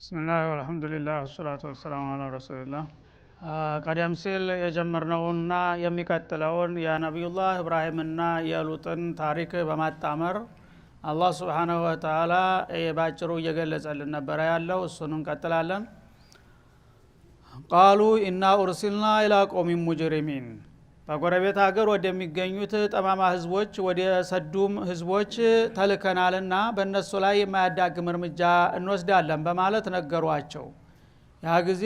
ብስሚላህ ወልሐምዱሊላህ ወሰላቱ ወሰላሙ አላ ረሱሊላህ። ቀደም ሲል የጀመርነውና የሚቀጥለውን የነቢዩላህ ኢብራሂምና የሉጥን ታሪክ በማጣመር አላህ ሱብሓነሁ ወተዓላ ባጭሩ እየገለጸልን ነበረ ያለው። እሱን እንቀጥላለን። ቃሉ ኢና ኡርሲልና ኢላ ቀውሚን ሙጅሪሚን፣ በጎረቤት ሀገር ወደሚገኙት ጠማማ ህዝቦች ወደ ሰዱም ህዝቦች ተልከናልና በእነሱ ላይ የማያዳግም እርምጃ እንወስዳለን በማለት ነገሯቸው። ያ ጊዜ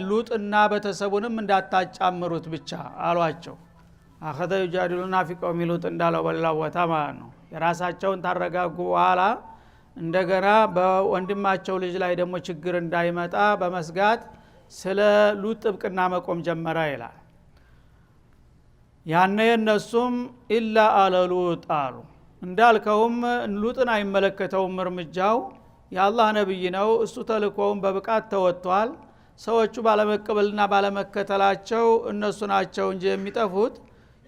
ሉጥ እና ቤተሰቡንም እንዳታጫምሩት ብቻ አሏቸው። አኸዘ ይጃዲሉና ፊ ቀውሚ ሉጥ እንዳለው በሌላ ቦታ ማለት ነው። የራሳቸውን ታረጋጉ በኋላ እንደገና በወንድማቸው ልጅ ላይ ደግሞ ችግር እንዳይመጣ በመስጋት ስለ ሉጥ ጥብቅና መቆም ጀመረ ይላል። ያነ እነሱም ኢላ አለ ሉጥ አሉ። እንዳልከውም ሉጥን አይመለከተውም እርምጃው፣ የአላህ ነብይ ነው፣ እሱ ተልኮውን በብቃት ተወጥቷል። ሰዎቹ ባለመቀበልና ባለመከተላቸው እነሱ ናቸው እንጂ የሚጠፉት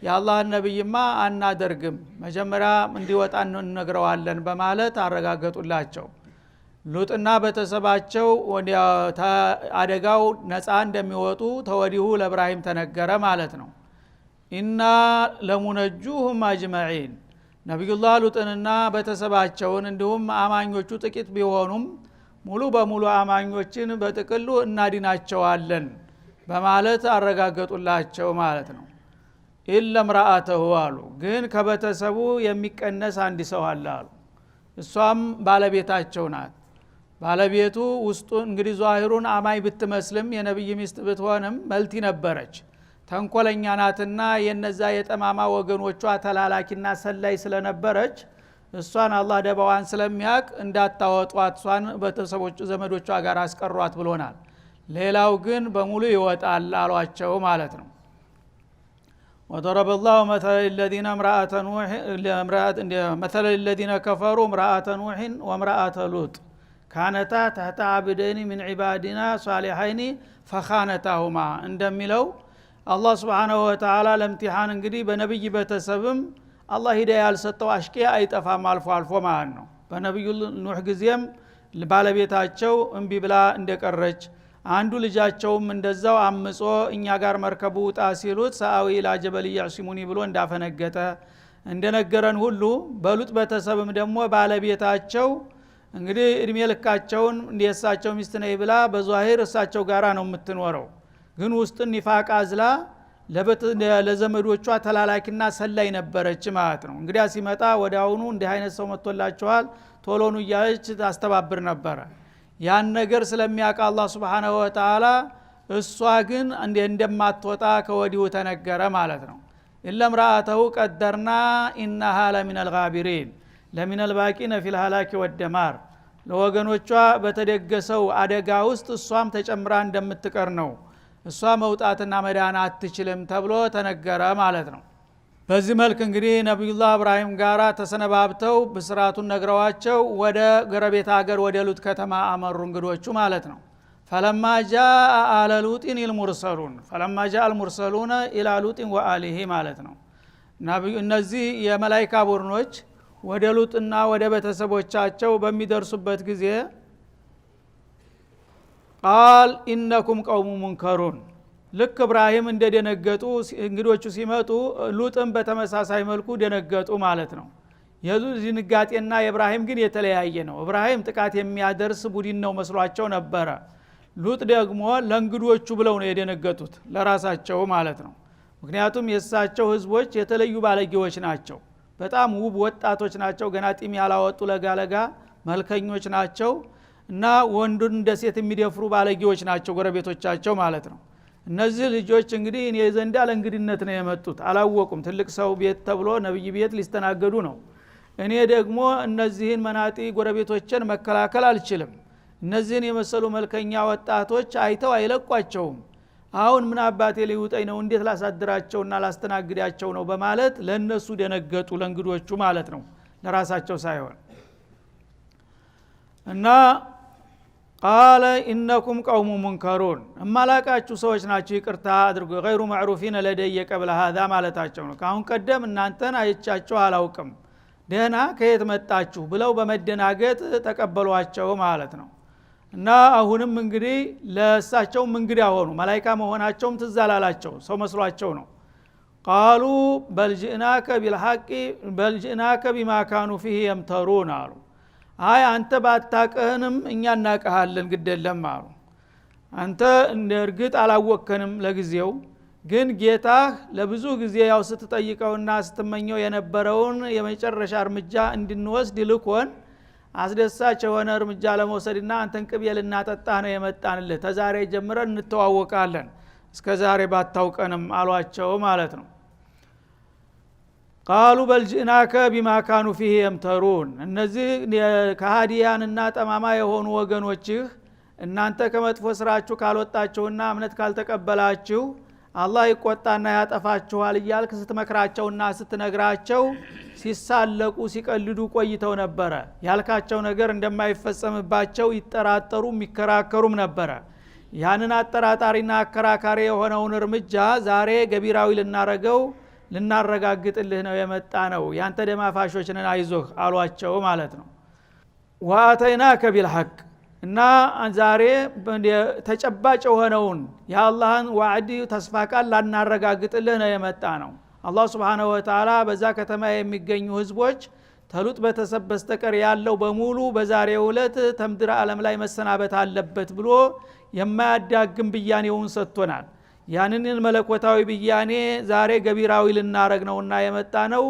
የአላህን ነብይማ አናደርግም፣ መጀመሪያ እንዲወጣ እንነግረዋለን በማለት አረጋገጡላቸው። ሉጥና ቤተሰባቸው አደጋው ነፃ እንደሚወጡ ተወዲሁ ለኢብራሂም ተነገረ ማለት ነው። ኢና ለሙነጁሁም አጅመዒን፣ ነቢዩላህ ሉጥንና ቤተሰባቸውን እንዲሁም አማኞቹ ጥቂት ቢሆኑም ሙሉ በሙሉ አማኞችን በጥቅሉ እናድናቸዋለን በማለት አረጋገጡላቸው ማለት ነው። ኢለ ምራአተሁ አሉ፣ ግን ከቤተሰቡ የሚቀነስ አንድ ሰው አለ አሉ። እሷም ባለቤታቸው ናት። ባለቤቱ ውስጡ እንግዲህ ዛሂሩን አማኝ ብትመስልም የነብይ ሚስት ብትሆንም መልቲ ነበረች፣ ተንኮለኛ ናትና የነዛ የጠማማ ወገኖቿ ተላላኪና ሰላይ ስለነበረች እሷን አላህ ደባዋን ስለሚያቅ እንዳታወጧት እሷን ቤተሰቦቹ ዘመዶቿ ጋር አስቀሯት ብሎናል። ሌላው ግን በሙሉ ይወጣል አሏቸው ማለት ነው። وضرب الله مثل الذين كفروا امرأة نوح وامرأة لوط كانتا تحت عبدين من عبادنا صالحين فخانتاهما እንደሚለው አላህ Subhanahu Wa Ta'ala ለምቲሃን እንግዲህ በነብይ ቤተሰብም አላህ ሂዳያ ያልሰጠው አሽቄ አይጠፋም አልፎ አልፎ ማለት ነው። በነብዩ ኑህ ጊዜም ባለቤታቸው እንቢ ብላ እንደቀረች፣ አንዱ ልጃቸውም እንደዛው አምጾ እኛ ጋር መርከቡ ውጣ ሲሉት ሰአዊ ላጀበል ያሲሙኒ ብሎ እንዳፈነገጠ እንደነገረን ሁሉ በሉጥ ቤተሰብም ደግሞ ባለቤታቸው እንግዲህ እድሜ ልካቸውን እንደሳቸው ሚስት ነይ ብላ በዛሂር እሳቸው ጋራ ነው የምትኖረው፣ ግን ውስጥ ኒፋቅ አዝላ ለዘመዶቿ ተላላኪና ሰላይ ነበረች ማለት ነው። እንግዲያ ሲመጣ ወዲያውኑ እንዲህ አይነት ሰው መጥቶላቸዋል ቶሎኑ እያለች ታስተባብር ነበረ። ያን ነገር ስለሚያውቅ አላህ Subhanahu Wa Ta'ala እሷ ግን እንደማትወጣ ከወዲሁ ተነገረ ማለት ነው። ኢለም ራአተሁ ቀደርና ኢነሃ ለሚነል ጋቢሪን ለሚነል ባቂነ ፊል ሀላኪ ወደማር፣ ለወገኖቿ በተደገሰው አደጋ ውስጥ እሷም ተጨምራ እንደምትቀር ነው። እሷ መውጣትና መዳን አትችልም ተብሎ ተነገረ ማለት ነው። በዚህ መልክ እንግዲህ ነብዩላህ ኢብራሂም ጋራ ተሰነባብተው ብስራቱን ነግረዋቸው ወደ ጎረቤት ሀገር ወደ ሉጥ ከተማ አመሩ እንግዶቹ ማለት ነው። ፈለማ ጃአ አለ ሉጢን المرسلون فلما جاء المرسلون الى لوط وآله ማለት ነው። እነዚህ የመላእክት ቡድኖች ወደ ሉጥና ወደ ቤተሰቦቻቸው በሚደርሱበት ጊዜ ቃል ኢነኩም ቀውሙ ሙንከሩን፣ ልክ ኢብራሂም እንደደነገጡ እንግዶቹ ሲመጡ ሉጥም በተመሳሳይ መልኩ ደነገጡ ማለት ነው። የሉጥ ድንጋጤና የኢብራሂም ግን የተለያየ ነው። ኢብራሂም ጥቃት የሚያደርስ ቡድን ነው መስሏቸው ነበረ። ሉጥ ደግሞ ለእንግዶቹ ብለው ነው የደነገጡት፣ ለራሳቸው ማለት ነው። ምክንያቱም የእሳቸው ህዝቦች የተለዩ ባለጌዎች ናቸው። በጣም ውብ ወጣቶች ናቸው። ገና ጢም ያላወጡ ለጋለጋ መልከኞች ናቸው እና ወንዱን እንደ ሴት የሚደፍሩ ባለጌዎች ናቸው ጎረቤቶቻቸው ማለት ነው። እነዚህ ልጆች እንግዲህ እኔ ዘንዳ ለእንግድነት ነው የመጡት፣ አላወቁም። ትልቅ ሰው ቤት ተብሎ ነብይ ቤት ሊስተናገዱ ነው። እኔ ደግሞ እነዚህን መናጢ ጎረቤቶችን መከላከል አልችልም። እነዚህን የመሰሉ መልከኛ ወጣቶች አይተው አይለቋቸውም። አሁን ምን አባቴ ሊውጠኝ ነው፣ እንዴት ላሳድራቸውና ላስተናግዳቸው ነው በማለት ለነሱ ደነገጡ፣ ለእንግዶቹ ማለት ነው፣ ለራሳቸው ሳይሆን። እና ቃለ ኢነኩም ቀውሙ ሙንከሩን፣ እማላቃችሁ ሰዎች ናችሁ፣ ይቅርታ አድርጉ፣ ገይሩ ማዕሩፊን ለደየ ቀብለ ሀዛ ማለታቸው ነው። ካሁን ቀደም እናንተን አይቻችሁ አላውቅም፣ ደህና ከየት መጣችሁ ብለው በመደናገጥ ተቀበሏቸው ማለት ነው። እና አሁንም እንግዲህ ለሳቸው እንግዳ ሆኑ መላእክት መሆናቸውም ትዛላላቸው ሰው መስሏቸው ነው ቃሉ በልጅናከ ቢልሐቂ በልጅናከ بما كانوا فيه يمترون አሉ አይ አንተ ባታቀህንም እኛ እናቀሃለን ግደለም አሉ አንተ እንደርግጥ አላወከንም ለጊዜው ግን ጌታህ ለብዙ ጊዜ ያው ስትጠይቀውና ስትመኘው የነበረውን የመጨረሻ እርምጃ እንድንወስድ ልኮን አስደሳች የሆነ እርምጃ ለመውሰድና አንተን ቅቤ ልናጠጣ ነው የመጣንልህ ተዛሬ ጀምረን እንተዋወቃለን እስከዛሬ ባታውቀንም አሏቸው ማለት ነው ቃሉ በልጅናከ بما كانوا فيه يمترون እነዚህ ከሃዲያንና ጠማማ የሆኑ ወገኖችህ እናንተ ከመጥፎ ስራችሁ ካልወጣችሁና እምነት ካልተቀበላችሁ አላህ ይቆጣና ያጠፋችኋል እያልክ ስትመክራቸውና ስትነግራቸው ሲሳለቁ ሲቀልዱ ቆይተው ነበረ ያልካቸው ነገር እንደማይፈጸምባቸው ይጠራጠሩ የሚከራከሩም ነበረ ያንን አጠራጣሪና አከራካሪ የሆነውን እርምጃ ዛሬ ገቢራዊ ልናረገው ልናረጋግጥልህ ነው የመጣ ነው ያንተ ደማፋሾች ነን አይዞህ አሏቸው ማለት ነው ወአተይናከ ቢልሐቅ እና ዛሬ ተጨባጭ የሆነውን የአላህን ወዕድ ተስፋ ቃል ላናረጋግጥልህ ነው የመጣ ነው አላህ Subhanahu Wa Ta'ala በዛ ከተማ የሚገኙ ህዝቦች ተሉጥ በተሰብ በስተቀር ያለው በሙሉ በዛሬው ዕለት ተምድር ዓለም ላይ መሰናበት አለበት ብሎ የማያዳግም ብያኔውን ሰጥቶናል ያንን መለኮታዊ ብያኔ ዛሬ ገቢራዊ ልናረግ ነውና የመጣ ነው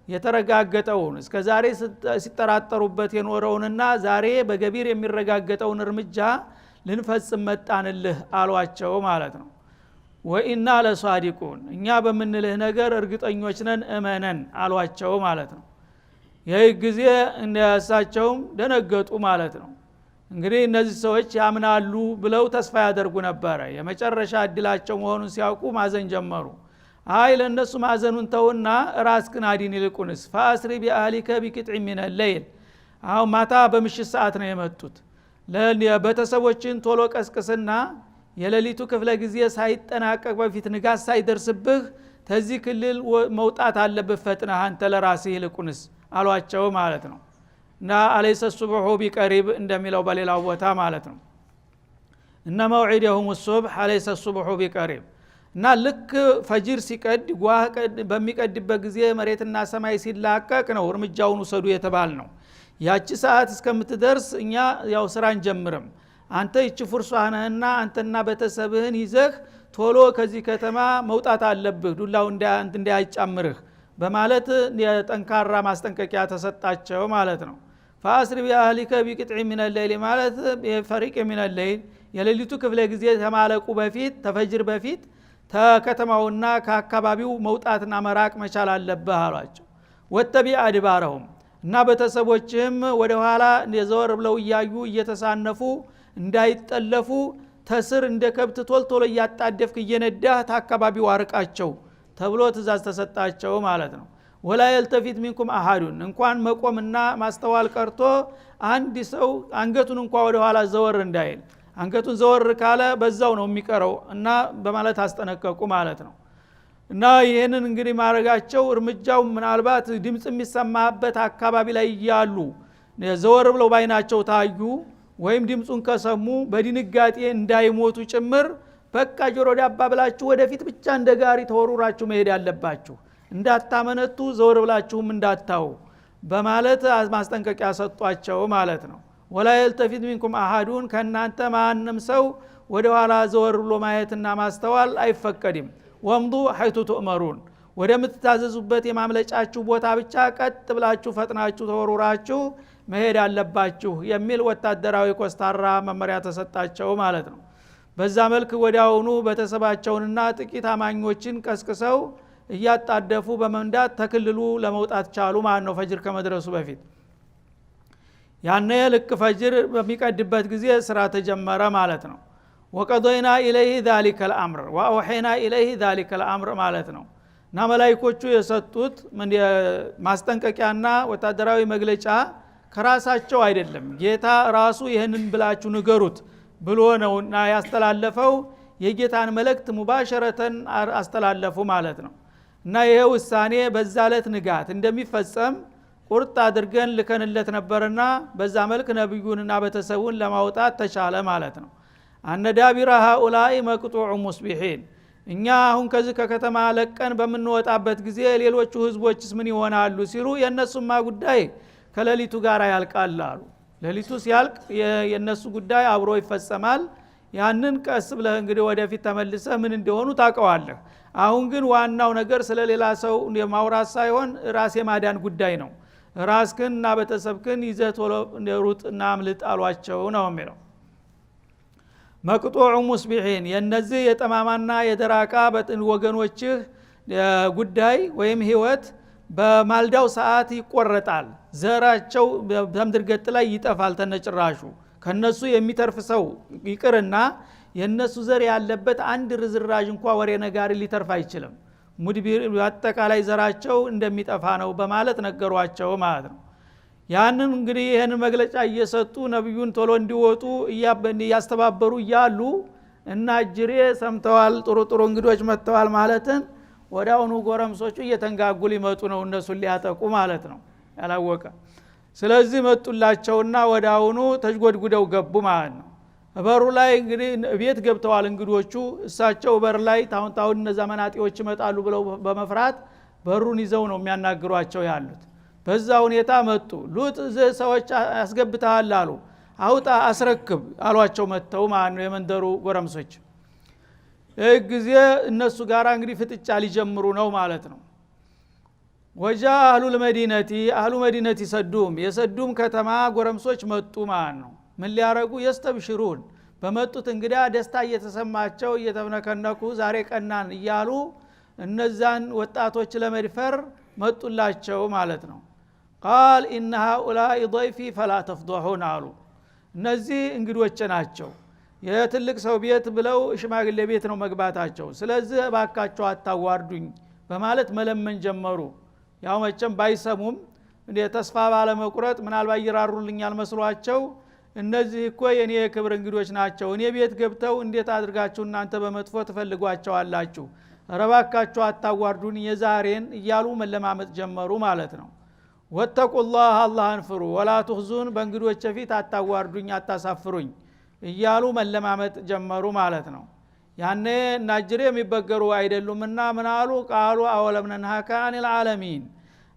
የተረጋገጠውን እስከ ዛሬ ሲጠራጠሩበት የኖረውንና ዛሬ በገቢር የሚረጋገጠውን እርምጃ ልንፈጽም መጣንልህ አሏቸው ማለት ነው ወኢና ለሷዲቁን እኛ በመንልህ ነገር እርግጠኞች ነን እመነን አሏቸው ማለት ነው ይህ ጊዜ እንደያሳቸውም ደነገጡ ማለት ነው እንግዲህ እነዚህ ሰዎች ያምናሉ ብለው ተስፋ ያደርጉ ነበር የመጨረሻ እድላቸው መሆኑን ሲያውቁ ማዘን ጀመሩ አይ ለነሱ ማዘኑን ተውና ራስክን አዲን ይልቁንስ فاسري باهلك بقطع من الليل አው ማታ በምሽት ሰዓት ነው የመጡት ለበተሰቦችን ቶሎ ቀስቅስና የሌሊቱ ክፍለ ጊዜ ሳይጠናቀቅ በፊት ንጋት ሳይደርስብህ ተዚህ ክልል መውጣት አለብህ ፈጥነህ አንተ ለራስህ ይልቁንስ አሏቸው ማለት ነው እና አለይሰ الصبح بقريب እንደሚለው በሌላው ቦታ ማለት ነው እና موعدهم الصبح አለይሰ الصبح بقريب እና ልክ ፈጅር ሲቀድ ጓህ በሚቀድበት ጊዜ መሬትና ሰማይ ሲላቀቅ ነው እርምጃውን ወሰዱ የተባል ነው ያቺ ሰዓት እስከምትደርስ እኛ ያው ስራን ጀምረም አንተ ይቺ ፍርሷነህና አንተና በተሰብህን ይዘህ ቶሎ ከዚህ ከተማ መውጣት አለብህ ዱላው እንዳያጫምርህ በማለት የጠንካራ ማስጠንቀቂያ ተሰጣቸው ማለት ነው فاسر باهلك بقطع من الليل ማለት የፈሪቅ من الليل የሌሊቱ ክፍለ ጊዜ ተማለቁ በፊት ተፈጅር በፊት ተከተማውና ከአካባቢው መውጣትና መራቅ መቻል አለብህ አሏቸው ወተቢዕ አድባረሁም እና በተሰቦችም ወደ ኋላ የዘወር ብለው እያዩ እየተሳነፉ እንዳይጠለፉ ተስር እንደ ከብት ቶልቶሎ እያጣደፍክ እየነዳህ ታካባቢው አርቃቸው ተብሎ ትእዛዝ ተሰጣቸው ማለት ነው ወላ يلتفت منكم احد እንኳን መቆምና ማስተዋል ቀርቶ አንድ ሰው አንገቱን እንኳን ወደ ኋላ ዘወር እንዳይል አንገቱን ዘወር ካለ በዛው ነው የሚቀረው እና በማለት አስጠነቀቁ ማለት ነው እና ይሄንን እንግዲህ ማረጋቸው እርምጃው ምናልባት ድምጽ የሚሰማበት አካባቢ ላይ ያሉ ዘወር ብለው ባይናቸው ታዩ ወይም ድምጹን ከሰሙ በድንጋጤ እንዳይሞቱ ጭምር በቃ ጆሮ ዳባ ብላችሁ ወደፊት ብቻ እንደጋሪ ተወሩራችሁ መሄድ ያለባችሁ እንዳታመነቱ ዘወር ብላችሁም እንዳታው በማለት ማስጠንቀቂያ ሰጧቸው ማለት ነው ወላ يلتفت منكم احد ከናንተ ማንንም ሰው ወደ ኋላ ዘወር ብሎ ማየትና ማስተዋል አይፈቀድም ወምዱ حيث تؤمرون ወደምትታዘዙበት የማምለጫችሁ ቦታ ብቻ ቀጥ ብላችሁ ፈጥናችሁ ተወሩራችሁ መሄድ አለባችሁ የሚል ወታደራዊ ኮስታራ መመሪያ ተሰጣቸው ማለት ነው በዛ መልክ ወዲያውኑ በተሰባቸውንና ጥቂት አማኞችን ቀስቅሰው እያጣደፉ በመንዳት ተክልሉ ለመውጣት ቻሉ ማለት ነው ፈጅር ከመድረሱ በፊት ያነ ልክ ፈጅር በሚቀድበት ጊዜ ስራ ተጀመረ ማለት ነው ወቀዶይና ኢለይሂ ذلك الامر واوحينا اليه ذلك الامر ማለት ነው እና መላእክቶቹ የሰጡት ማስጠንቀቂያና ወታደራዊ መግለጫ ከራሳቸው አይደለም ጌታ ራሱ ይሄንን ብላችሁ ንገሩት ብሎ ነውና ያስተላለፈው የጌታን መልእክት ሙባሸረተን አስተላለፉ ማለት ነው እና ይሄ ውሳኔ በዛለት ንጋት እንደሚፈጸም ቁርጥ አድርገን ልከንለት ነበርና በዛ መልክ ነብዩንና በተሰውን ለማውጣት ተቻለ ማለት ነው። አነዳቢራ ሃኡላይ መቅጡዑ ሙስቢሂን እኛ አሁን ከዚህ ከከተማ ለቀን በምንወጣበት ጊዜ ሌሎቹ ህዝቦችስ ምን ይሆናሉ ሲሉ የነሱማ ጉዳይ ከሌሊቱ ጋር ያልቃል አሉ። ሌሊቱ ሲያልቅ የነሱ ጉዳይ አብሮ ይፈጸማል። ያንን ቀስ ብለህ እንግዲህ ወደፊት ተመልሰህ ምን እንደሆኑ ታውቀዋለህ። አሁን ግን ዋናው ነገር ስለሌላ ሰው የማውራት ሳይሆን ራስ የማዳን ጉዳይ ነው። ራስክንና ቤተሰብክን ይዘህ ቶሎ ሩጥና አምልጥ አሏቸው ነው የሚለው። መቅጡዑ ሙስቢሂን የነዚህ የጠማማና የደራቃ ወገኖችህ ጉዳይ ወይም ህይወት በማልዳው ሰዓት ይቆረጣል። ዘራቸው በምድር ገጽ ላይ ይጠፋል ተነጭራሹ። ከነሱ የሚተርፍ ሰው ይቅርና የነሱ ዘር ያለበት አንድ ርዝራዥ እንኳን ወሬ ነጋሪ ሊተርፍ አይችልም። ሙድቢር አጠቃላይ ዘራቸው እንደሚጠፋ ነው በማለት ነገሯቸው ማለት ነው። ያንን እንግዲህ ይሄን መግለጫ እየሰጡ ነብዩን ቶሎ እንዲወጡ እያስተባበሩ እያሉ እና እጅሬ ሰምተዋል ጥሩ እንግዶች መጥተዋል ማለትን ወዳውኑ ጎረምሶቹ እየተንጋጉ ሊመጡ ነው እነሱን ሊያጠቁ ማለት ነው ያላወቀ። ስለዚህ መጡላቸውና ወዳውኑ ተጅጎድጉደው ገቡ ማለት ነው። በሩ ላይ እንግዲህ ቤት ገብተዋል እንግዶቹ። እሳቸው በር ላይ ታውን እነዛ መናጢዎች ይመጣሉ ብለው በመፍራት በሩን ይዘው ነው የሚያናግሯቸው ያሉት። በዛ ሁኔታ መጡ። ሉጥ ሰዎች ያስገብታል አሉ። አውጣ አስረክብ አሏቸው መተው ማለት ነው የመንደሩ ጎረምሶች። ጊዜ እነሱ ጋር እንግዲህ ፍጥጫ ሊጀምሩ ነው ማለት ነው። ወጃ አህሉል መዲነቲ ሰዱም የሰዱም ከተማ ጎረምሶች መጡ ማለት ነው። ምን ሊያረጉ የስተብሽሩን በመጡት እንግዳ ደስታ እየተሰማቸው እየተብነከነኩ ዛሬ ቀናን እያሉ እነዛን ወጣቶች ለመድፈር መጡላቸው ማለት ነው። ቃል ኢነ ሃኡላኢ ضይፊ ፈላ ተፍضሑን አሉ። እነዚህ እንግዶች ናቸው የትልቅ ሰው ቤት ብለው ሽማግሌ ቤት ነው መግባታቸው። ስለዚህ እባካቸው አታዋርዱኝ በማለት መለመን ጀመሩ። ያው መቼም ባይሰሙም እንደ ተስፋ ባለመቁረጥ ምናልባት ይራሩልኛል መስሏቸው እነዚህ እኮ የኔ የክብር እንግዶች ናቸው፣ እኔ ቤት ገብተው እንዴት አድርጋችሁ እናንተ በመጥፎ ትፈልጓቸዋላችሁ፣ ረባካችሁ አታዋርዱን የዛሬን እያሉ መለማመጥ ጀመሩ ማለት ነው። ወተቁላህ አላህን ፍሩ፣ ወላ ትኽዙን በእንግዶች ፊት አታዋርዱኝ አታሳፍሩኝ እያሉ መለማመጥ ጀመሩ ማለት ነው። ያኔ ናጅሬ የሚበገሩ አይደሉምና ምናሉ ቃሉ አወለም ነንሃካ አኒል ዓለሚን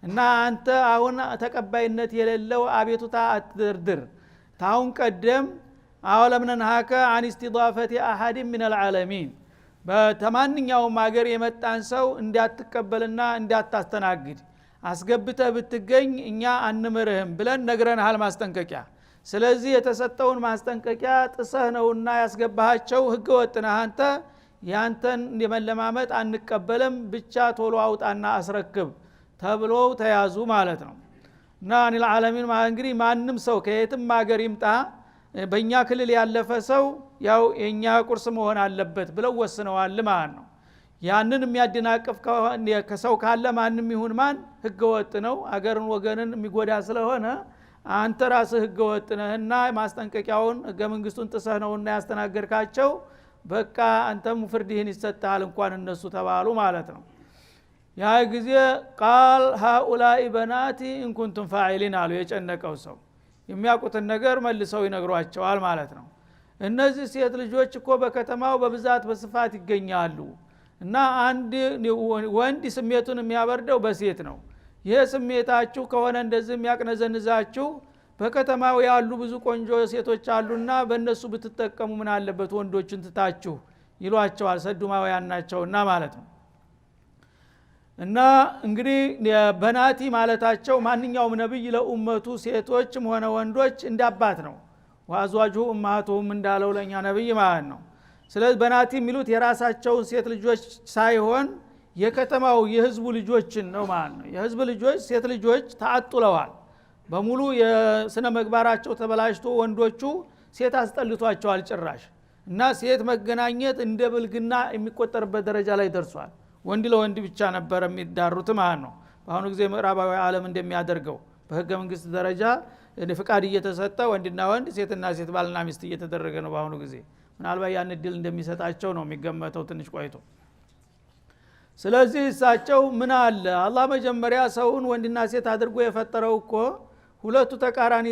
እና አንተ አሁን ተቀባይነት የሌለው አቤቱታ አትድርድር። ታውን ቀደም አወለም ነንሃካ አን ኢስቲዳፈቲ አሐድ ሚነል ዓለሚን በተማንኛውም ሀገር የመጣን ሰው እንዳትቀበልና እንዳታስተናግድ አስገብተህ ብትገኝ እኛ አንምርህም ብለን ነግረንሃል ማስጠንቀቂያ። ስለዚህ የተሰጠውን ማስጠንቀቂያ ጥሰህ ነውና ያስገባሃቸው ህገ ወጥ ነህ አንተ፣ ያንተን የመለማመጥ አንቀበልም ብቻ ቶሎ አውጣና አስረክብ ተብሎ ተያዙ ማለት ነው። እና አኒል ዓለሚን እንግዲህ ማንም ሰው ከየትም ሀገር ይምጣ በእኛ ክልል ያለፈ ሰው ያው የኛ ቁርስ መሆን አለበት ብለው ወስነዋል ማለት ነው። ያንን የሚያደናቅፍ ከሰው ካለ ማንም ይሁን ማን ህገ ወጥ ነው፣ አገርን ወገንን የሚጎዳ ስለሆነ አንተ ራስህ ህገ ወጥ ነህና ማስጠንቀቂያውን ህገ መንግስቱን ጥሰህ ነውና ያስተናገርካቸው በቃ አንተም ፍርድህን ይሰጣል እንኳን እነሱ ተባሉ ማለት ነው። ያ ጊዜ ቃል ሃኡላኢ በናቲ እንኩንቱም ፋዒሊን አሉ። የጨነቀው ሰው የሚያውቁትን ነገር መልሰው ይነግሯቸዋል ማለት ነው። እነዚህ ሴት ልጆች እኮ በከተማው በብዛት በስፋት ይገኛሉ እና አንድ ወንድ ስሜቱን የሚያበርደው በሴት ነው። ይህ ስሜታችሁ ከሆነ እንደዚህ የሚያቅነዘንዛችሁ በከተማው ያሉ ብዙ ቆንጆ ሴቶች አሉና በእነሱ ብትጠቀሙ ምን አለበት ወንዶችን ትታችሁ ይሏቸዋል። ሰዱማውያን ናቸውና ማለት ነው። እና እንግዲህ በናቲ ማለታቸው ማንኛውም ነብይ ለኡመቱ ሴቶችም ሆነ ወንዶች እንዳባት ነው። ወአዝዋጁ ኡማቱሁም እንዳለው ለኛ ነብይ ማለት ነው። ስለዚህ በናቲ የሚሉት የራሳቸውን ሴት ልጆች ሳይሆን የከተማው የህዝቡ ልጆችን ነው ማለት ነው። የህዝብ ልጆች ሴት ልጆች ተአጥለዋል በሙሉ የስነ ምግባራቸው ተበላሽቶ ወንዶቹ ሴት አስጠልቷቸዋል ጭራሽ። እና ሴት መገናኘት እንደ ብልግና የሚቆጠርበት ደረጃ ላይ ደርሷል። ወንድ ለወንድ ብቻ ነበር የሚዳሩት ማለት ነው። በአሁኑ ጊዜ ምዕራባዊ ዓለም እንደሚያደርገው በህገ መንግስት ደረጃ ፍቃድ እየተሰጠ ወንድና ወንድ ሴትና ሴት ባልና ሚስት እየተደረገ ነው በአሁኑ ጊዜ። ምናልባት ያን እድል እንደሚሰጣቸው ነው የሚገመተው ትንሽ ቆይቶ። ስለዚህ እሳቸው ምን አለ አላህ መጀመሪያ ሰውን ወንድና ሴት አድርጎ የፈጠረው እኮ ሁለቱ ተቃራኒ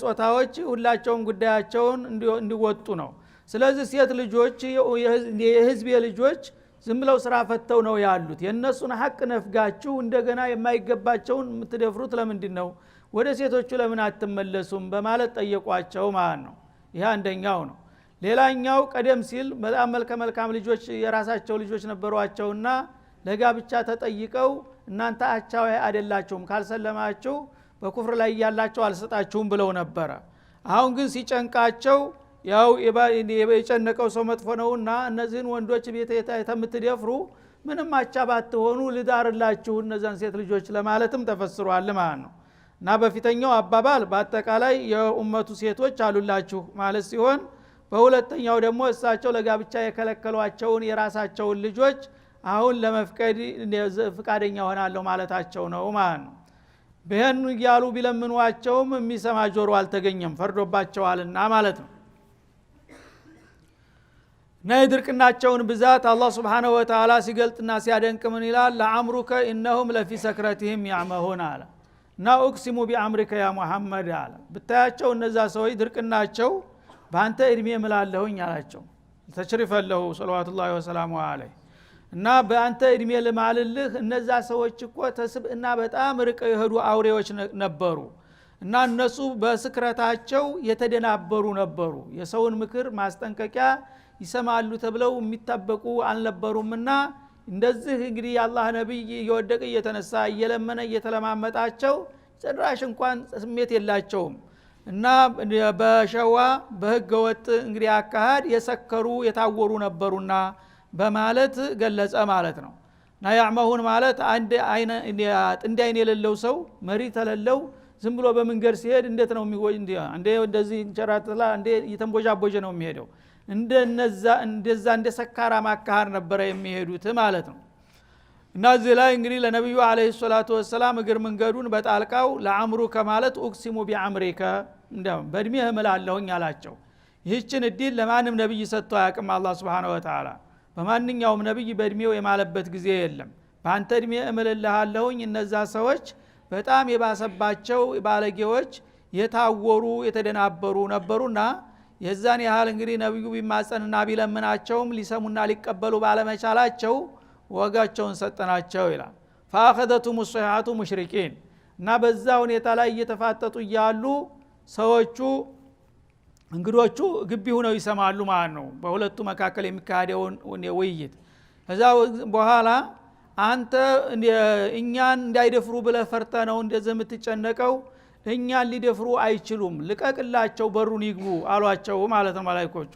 ጾታዎች ሁላቸውም ጉዳያቸውን እንዲወጡ ነው። ስለዚህ ሴት ልጆች የህዝብ ልጆች ዝም ብለው ስራ ፈተው ነው ያሉት። የነሱን ሐቅ ነፍጋችሁ እንደገና የማይገባቸውን የምትደፍሩት ለምንድን ነው? ወደ ሴቶቹ ለምን አትመለሱም? በማለት ጠየቋቸው ማለት ነው። ይሄ አንደኛው ነው። ሌላኛው ቀደም ሲል በጣም መልካም ልጆች የራሳቸው ልጆች ነበሯቸውና ለጋብቻ ተጠይቀው እናንተ አቻው አይደላችሁም ካልሰለማችሁ በኩፍር ላይ ያላችሁ አልሰጣችሁም ብለው ነበር። አሁን ግን ሲጨንቃቸው ያው የጨነቀው ሰው መጥፎ ነውና እነዚህን ወንዶች ቤት የምትደፍሩ ምንም አቻ ባትሆኑ ልዳርላችሁ እነዛን ሴት ልጆች ለማለትም ተፈስሯል ማለት ነው። እና በፊተኛው አባባል በአጠቃላይ የኡመቱ ሴቶች አሉላችሁ ማለት ሲሆን በሁለተኛው ደግሞ እሳቸው ለጋብቻ የከለከሏቸውን የራሳቸውን ልጆች አሁን ለመፍቀድ ፍቃደኛ ሆናለሁ ማለታቸው ነው ማለት ነው። በህን ያሉ ቢለምኗቸውም የሚሰማ ጆሮ አልተገኘም ፈርዶባቸዋልና ማለት ነው። እና የድርቅናቸውን ብዛት አላህ Subhanahu Wa Ta'ala ሲገልጥና ሲያደንቅ ምን ይላል? ለአምሩከ ኢነሁም ለፊ ሰክረቲሂም ያዕመሁን አለ። እና እቅሲሙ ቢአምሪከ ያ ሙሐመድ አለ። ብታያቸው እነዛ ሰዎች ድርቅናቸው በአንተ እድሜ እምላለሁኝ አላቸው። ተሽሪፈለሁ ሰለዋቱላሂ ወሰላሙ ዐለይሂ። እና በአንተ እድሜ ልማልልህ እነዛ ሰዎች እኮ ተስብእና በጣም ርቀው የሄዱ አውሬዎች ነበሩ። እና እነሱ በስክረታቸው የተደናበሩ ነበሩ። የሰውን ምክር ማስጠንቀቂያ ይሰማሉ ተብለው የሚታበቁ አልነበሩምና እንደዚህ እንግዲህ የአላህ ነብይ እየወደቀ እየተነሳ እየለመነ እየተለማመጣቸው ጭራሽ እንኳን ስሜት የላቸውም። እና በሸዋ በህገ ወጥ እንግዲህ አካሃድ የሰከሩ የታወሩ ነበሩና በማለት ገለጸ ማለት ነው። እና ያዕመሁን ማለት አንድ አይን የሌለው ሰው መሪ ተለለው ዝም ብሎ በመንገድ ሲሄድ እንዴት ነው የሚወይ እንዴ እንደዚህ እንጨራተላ እንዴ እየተንቦጃቦጀ ነው የሚሄደው። እንደዛ እንደ ሰካራ ማካሃር ነበር የሚሄዱት ማለት ነው። እና እዚህ ላይ እንግዲህ ለነብዩ አለይሂ ሰላቱ ወሰለም እግር መንገዱን በጣልቃው ለአምሩ ከማለት ኡክሲሙ ቢአምሪከ እንደም በእድሜህ እምላለሁኝ አላቸው። ይህችን እድል ለማንም ነብይ ሰጥቶ አያውቅም አላህ Subhanahu Wa Ta'ala። በማንኛውም ነብይ በእድሜው የማለበት ጊዜ የለም። በአንተ እድሜ እምልልሃለሁኝ እነዛ ሰዎች በጣም የባሰባቸው ባለጌዎች የታወሩ የተደናበሩ ነበሩና የዛን ያህል እንግዲህ ነብዩ ቢማጸንና ቢለምናቸውም ሊሰሙና ሊቀበሉ ባለመቻላቸው ወጋቸውን ሰጠናቸው ይላል። فاخذتهم الصيحه مشركين። እና በዛ ሁኔታ ላይ እየተፋጠጡ ያሉ ሰዎቹ እንግዶቹ ግቢ ሆነው ይሰማሉ ማለት ነው። በሁለቱ መካከል የሚካሄደውን ውይይት ከዛ በኋላ አንተ እኛን እንዳይደፍሩ ብለህ ፈርተ ነው እንደዚህ የምትጨነቀው? እኛን ሊደፍሩ አይችሉም ልቀቅላቸው በሩን ይግቡ አሏቸው ማለት ነው መላእክቶቹ።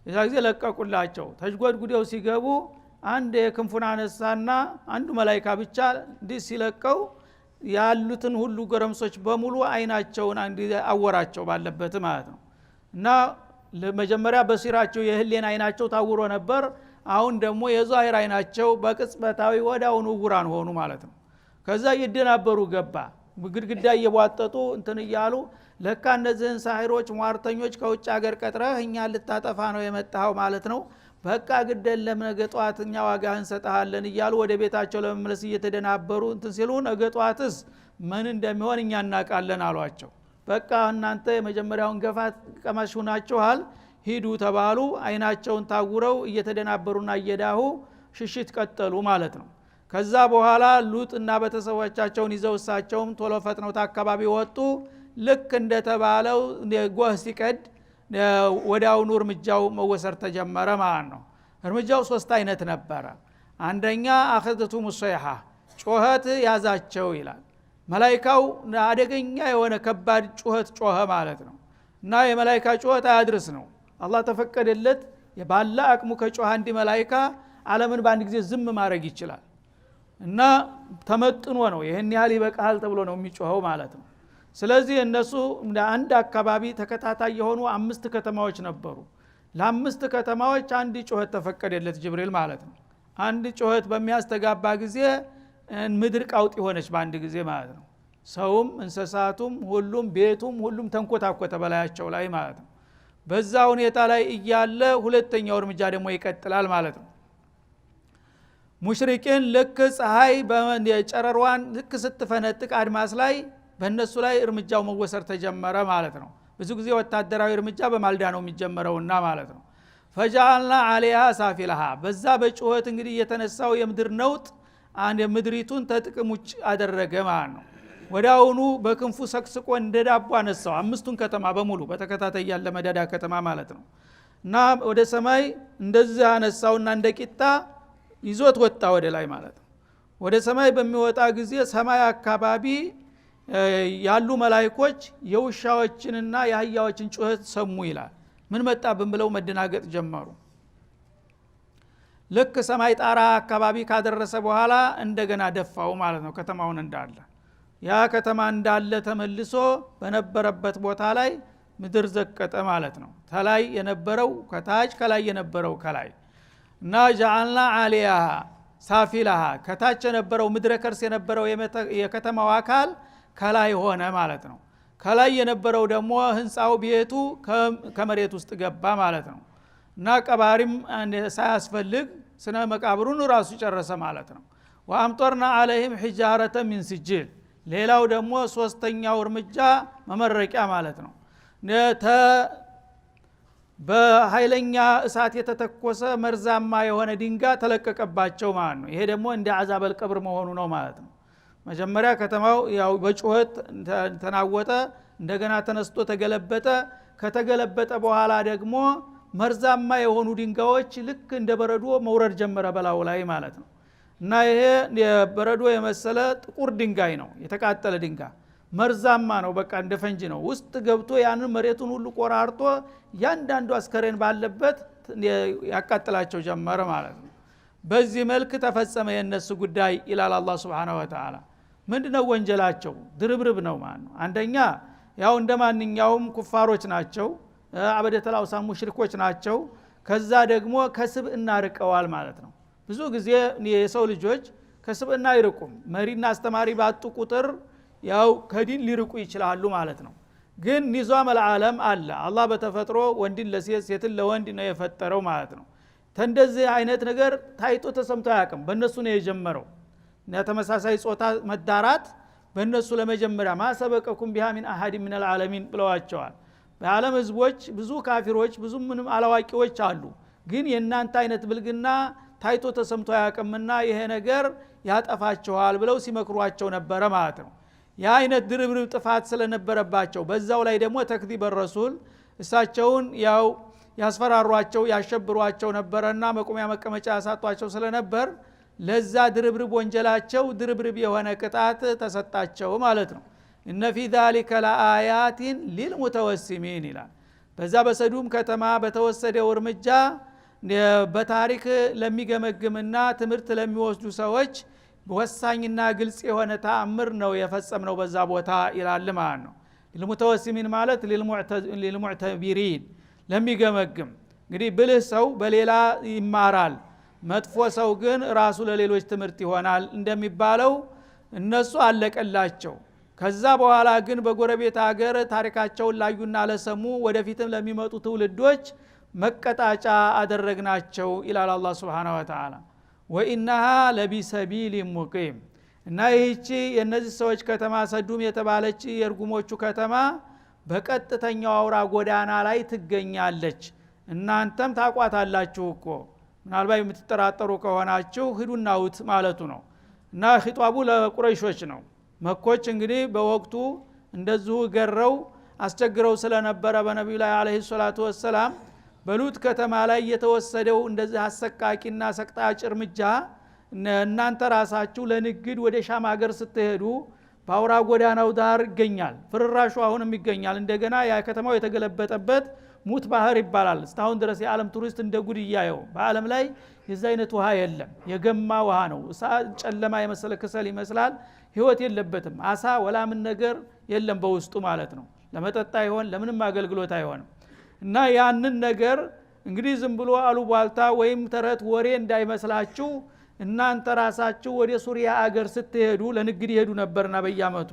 የዛ ጊዜ ለቀቁላቸው። ተጅጎድጉደው ሲገቡ አንድ የክንፉን አነሳና አንዱ መላእክት ብቻ እንዲህ ሲለቀው ያሉትን ሁሉ ጎረምሶች በሙሉ አይናቸውን አንድ አወራቸው ባለበት ማለት ነው። እና ለመጀመሪያ በሲራቸው የህሊና አይናቸው ታውሮ ነበር። አሁን ደግሞ የዛሂር አይናቸው በቅጽበታዊ ወዳውን ውራን ሆኑ ማለት ነው። ከዛ ይደናበሩ ገባ ግድግዳ እየቧጠጡ እንትን እያሉ ለካ እነዚህን ሳሂሮች ሟርተኞች ከውጭ ሀገር ቀጥረህ እኛን ልታጠፋ ነው የመጣው ማለት ነው። በቃ ግደለም ነገ ጧት እኛ ዋጋ እንሰጣለን እያሉ ወደ ቤታቸው ለመመለስ እየተደናበሩ እንትን ሲሉ ነገ ጧትስ ምን እንደሚሆን እኛ እናውቃለን አሏቸው። በቃ እናንተ የመጀመሪያውን ገፋት ቀማሽ ሆናችኋል ሂዱ ተባሉ። አይናቸውን ታውረው እየተደናበሩና እየዳሁ ሽሽት ቀጠሉ ማለት ነው። ከዛ በኋላ ሉጥና ቤተሰቦቻቸውን ይዘው እሳቸውም ቶሎ ፈጥነው አካባቢ ወጡ። ልክ እንደተባለው ጎህ ሲቀድ ወዲያውኑ እርምጃው መወሰድ ተጀመረ ማለት ነው። እርምጃው ሶስት አይነት ነበረ። አንደኛ አخذቱም الصيحه ጮኸት ያዛቸው ይላል። መላእክቱ አደገኛ የሆነ ከባድ ጮኸት ጮኸ ማለት ነው። እና የመላእክታ ጮኸት አያድርስ ነው። አላህ ተፈቀደለት የባላ አቅሙ ከጮኸ አንድ መላእክታ ዓለምን በአንድ ጊዜ ዝም ማድረግ ይችላል። እና ተመጥኖ ነው ይሄን ያህል ይበቃል ተብሎ ነው የሚጮኸው ማለት ነው። ስለዚህ እነሱ አንድ አካባቢ ተከታታይ የሆኑ 5 ከተማዎች ነበሩ። ለ5 ከተማዎች አንድ ጮኸት ተፈቀደለት ጅብሪል ማለት ነው። አንድ ጮኸት በሚያስተጋባ ጊዜ ምድር ቃውጥ ሆነች በአንድ ጊዜ ማለት ነው። ሰውም እንስሳቱም ሁሉም ቤቱም ሁሉም ተንኮታኮተ በላያቸው ላይ ማለት ነው። በዛ ሁኔታ ላይ እያለ ሁለተኛው እርምጃ ደግሞ ይቀጥላል ማለት ነው። ሙሽሪኪን ልክ ፀሐይ በጨረሯን ልክ ስትፈነጥቅ አድማስ ላይ በእነሱ ላይ እርምጃው መወሰድ ተጀመረ ማለት ነው። ብዙ ጊዜ ወታደራዊ እርምጃ በማልዳ ነው የሚጀመረውና ማለት ነው። ፈጃአልና አለይሃ ሳፊለሃ በዛ በጩኸት እንግዲህ የተነሳው የምድር ነውጥ አንድ ምድሪቱን ተጥቅም ውጭ አደረገ ማለት ነው። ወዳውኑ በክንፉ ሰክስቆ እንደ ዳቦ አነሳው አምስቱን ከተማ በሙሉ በተከታታይ ያለ መዳዳ ከተማ ማለት ነው። እና ወደ ሰማይ እንደዚህ አነሳውና እንደ ቂጣ ይዞት ወጣ ወደ ላይ ማለት ነው። ወደ ሰማይ በሚወጣ ጊዜ ሰማይ አካባቢ ያሉ መላእክቶች የውሻዎችንና የአህያዎችን ጩኸት ሰሙ ይላል። ምን መጣብን ብለው መደናገጥ ጀመሩ። ልክ ሰማይ ጣራ አካባቢ ካደረሰ በኋላ እንደገና ደፋው ማለት ነው ከተማውን እንዳለ። ያ ከተማ እንዳለ ተመልሶ በነበረበት ቦታ ላይ ምድር ዘቀጠ ማለት ነው። ተላይ የነበረው ከታች ከላይ የነበረው ከላይ እና ጃአልና አሊያ ሳፊላሃ ከታች የነበረው ምድረ ከርስ የነበረው የከተማው አካል ከላይ ሆነ ማለት ነው። ከላይ የነበረው ደግሞ ህንጻው ቤቱ ከመሬት ውስጥ ገባ ማለት ነው። እና ቀባሪም ሳያስፈልግ ስነ መቃብሩን ራሱ ጨረሰ ማለት ነው። ወአምጦርና አለይሂም ሒጃረተ ሚን ሲጂል ሌላው ደግሞ ሶስተኛው እርምጃ መመረቂያ ማለት ነው። በኃይለኛ እሳት የተተኮሰ መርዛማ የሆነ ድንጋይ ተለቀቀባቸው ማለት ነው። ይሄ ደግሞ እንደ አዛበል ቀብር መሆኑ ነው ማለት ነው። መጀመሪያ ከተማው ያው በጩኸት ተናወጠ፣ እንደገና ተነስቶ ተገለበጠ። ከተገለበጠ በኋላ ደግሞ መርዛማ የሆኑ ድንጋዮች ልክ እንደ በረዶ መውረድ ጀመረ በላው ላይ ማለት ነው። እና ይሄ የበረዶ የመሰለ ጥቁር ድንጋይ ነው፣ የተቃጠለ ድንጋይ መርዛማ ነው፣ በቃ እንደ ፈንጂ ነው። ውስጥ ገብቶ ያንን መሬቱን ሁሉ ቆራርጦ ያንዳንዱ አስከሬን ባለበት ያቃጥላቸው ጀመረ ማለት ነው። በዚህ መልክ ተፈጸመ የነሱ ጉዳይ ይላል አላህ Subhanahu Wa Ta'ala። ምንድነው ወንጀላቸው? ድርብርብ ነው ማለት ነው። አንደኛ ያው እንደማንኛውም ኩፋሮች ናቸው፣ አበደተል አውሳን ሙሽሪኮች ናቸው። ከዛ ደግሞ ከስብዕና ርቀዋል ማለት ነው። ብዙ ጊዜ የሰው ልጆች ከስብዕና አይርቁም። መሪና አስተማሪ ባጡ ቁጥር ያው ከዲን ሊርቁ ይችላሉ ማለት ነው። ግን ኒዛም العالم አለ። አላህ በተፈጥሮ ወንድን ለሴት ሴትን ለወንድ ነው የፈጠረው ማለት ነው። ተንደዚህ አይነት ነገር ታይቶ ተሰምቶ አያውቅም። በእነሱ ነው የጀመረው። እና ተመሳሳይ ጾታ መዳራት በእነሱ ለመጀመሪያ ማሰበቀኩም ቢሃ ሚን አሐድ ሚን العالمين ብለዋቸዋል። በዓለም ህዝቦች ብዙ ካፊሮች ብዙ ምንም አላዋቂዎች አሉ። ግን የናንተ አይነት ብልግና ታይቶ ተሰምቶ አያውቅምና ይሄ ነገር ያጠፋቸዋል ብለው ሲመክሯቸው ነበረ ማለት ነው። ያ አይነት ድርብርብ ጥፋት ስለነበረባቸው በዛው ላይ ደግሞ ተክዲብ ረሱል እሳቸውን ያው ያስፈራሯቸው ያሸብሯቸው ነበርና መቆሚያ መቀመጫ ያሳጧቸው ስለነበር ለዛ ድርብርብ ወንጀላቸው ድርብርብ የሆነ ቅጣት ተሰጣቸው ማለት ነው። እነ ፊ ذلك لآيات للمتوسمين ይላል። በዛ በሰዱም ከተማ በተወሰደው እርምጃ በታሪክ ለሚገመግምና ትምህርት ለሚወስዱ ሰዎች ወሳኝና ግልጽ የሆነ ተአምር ነው የፈጸምነው በዛ ቦታ ይላል ማለት ነው። ለሙተወሲሚን ማለት ለልሙዕተቢሪን ለሚገመግም። እንግዲህ ብልህ ሰው በሌላ ይማራል፣ መጥፎ ሰው ግን ራሱ ለሌሎች ትምህርት ይሆናል እንደሚባለው እነሱ አለቀላቸው። ከዛ በኋላ ግን በጎረቤት ሀገር ታሪካቸውን ላዩና ለሰሙ ወደፊትም ለሚመጡ ትውልዶች መቀጣጫ አደረግናቸው ይላል አላህ Subhanahu Wa Ta'ala። ወኢነሃ ለቢሰቢል ሙቂም እና ይህቺ የነዚህ ሰዎች ከተማ ሰዱም የተባለች የርጉሞቹ ከተማ በቀጥተኛው አውራ ጎዳና ላይ ትገኛለች። እናንተም ታቋታላችሁ እኮ ምናልባት የምትጠራጠሩ ከሆናችሁ ሂዱና ውት ማለቱ ነው። እና ኺጧቡ ለቁረይሾች ነው። መኮች እንግዲህ በወቅቱ እንደዚሁ ገረው አስቸግረው ስለነበረ በነብዩ ላይ አለይሂ ሰላቱ ወሰለም በሉት ከተማ ላይ የተወሰደው እንደዚህ አሰቃቂና ሰቅጣጭ እርምጃ እናንተ ራሳችሁ ለንግድ ወደ ሻም ሀገር ስትሄዱ በአውራ ጎዳናው ዳር ይገኛል። ፍርራሹ አሁንም ይገኛል። እንደገና ያ ከተማው የተገለበጠበት ሙት ባህር ይባላል። እስካሁን ድረስ የዓለም ቱሪስት እንደ ጉድ ያየው። በዓለም ላይ የዛ አይነት ውሃ የለም። የገማ ውሃ ነው። ጨለማ የመሰለ ክሰል ይመስላል። ህይወት የለበትም። አሳ ወላ ምን ነገር የለም በውስጡ ማለት ነው። ለመጠጣ ይሆን ለምንም አገልግሎት አይሆንም። እና ያንን ነገር እንግዲህ ዝም ብሎ አሉባልታ ወይም ተረት ወሬ እንዳይመስላችሁ እናንተ ራሳችሁ ወደ ሱሪያ አገር ስትሄዱ ለንግድ ይሄዱ ነበርና በየአመቱ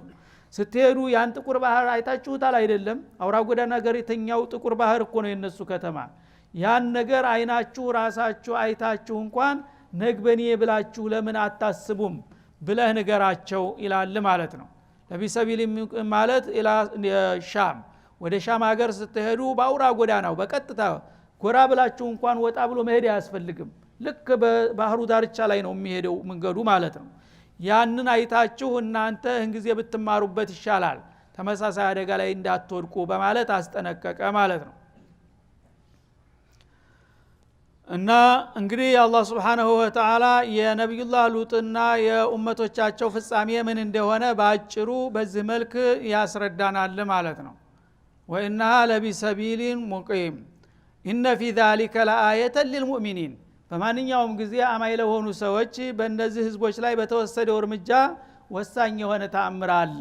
ስትሄዱ ያን ጥቁር ባህር አይታችሁታል አይደለም? አውራ ጎዳና ነገር የተኛው ጥቁር ባህር እኮ ነው የነሱ ከተማ። ያን ነገር አይናችሁ ራሳችሁ አይታችሁ እንኳን ነግበኔ ብላችሁ ለምን አታስቡም ብለህ ንገራቸው ይላል ማለት ነው። ለቢሰቢል ማለት ኢላ ሻም ወደ ሻም ሀገር ስትሄዱ ባውራ ጎዳናው በቀጥታ ጎራ ብላችሁ እንኳን ወጣ ብሎ መሄድ አያስፈልግም። ልክ በባህሩ ዳርቻ ላይ ነው የሚሄደው መንገዱ ማለት ነው። ያንን አይታችሁ እናንተ እንግዜ ብትማሩበት ይሻላል ተመሳሳይ አደጋ ላይ እንዳትወድቁ በማለት አስጠነቀቀ ማለት ነው። እና እንግዲህ አላህ Subhanahu Wa Ta'ala የነብዩላህ ሉጥና የኡመቶቻቸው ፍጻሜ ምን እንደሆነ ባጭሩ በዚህ መልክ ያስረዳናል ማለት ነው። ወኢንሃ ለቢሰቢሊን ሙቂም ኢነ ፊ ذلك ለአየተ للمؤمنين በማንኛውም ጊዜ አማኝ ለሆኑ ሰዎች በእነዚህ ህዝቦች ላይ በተወሰደው እርምጃ ወሳኝ የሆነ ተአምር አለ።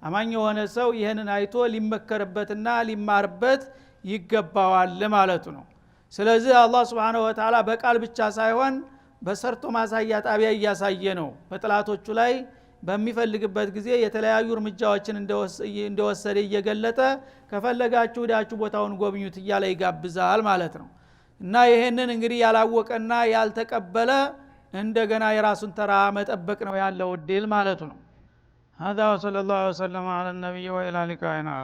አማኝ የሆነ ሰው ይሄንን አይቶ ሊመከርበትና ሊማርበት ይገባዋል ማለት ነው። ስለዚህ አላህ Subhanahu Wa Ta'ala በቃል ብቻ ሳይሆን በሰርቶ ማሳያ ጣቢያ እያሳየ ነው። በጥላቶቹ ላይ በሚፈልግበት ጊዜ የተለያዩ እርምጃዎችን እንደወሰደ እየገለጠ ከፈለጋችሁ ዳችሁ ቦታውን ጎብኙት እያለ ይጋብዛል ማለት ነው። እና ይሄንን እንግዲህ ያላወቀና ያልተቀበለ እንደገና የራሱን ተራ መጠበቅ ነው ያለው ዲል ማለት ነው። هذا وصلى الله وسلم على النبي وإلى لقائنا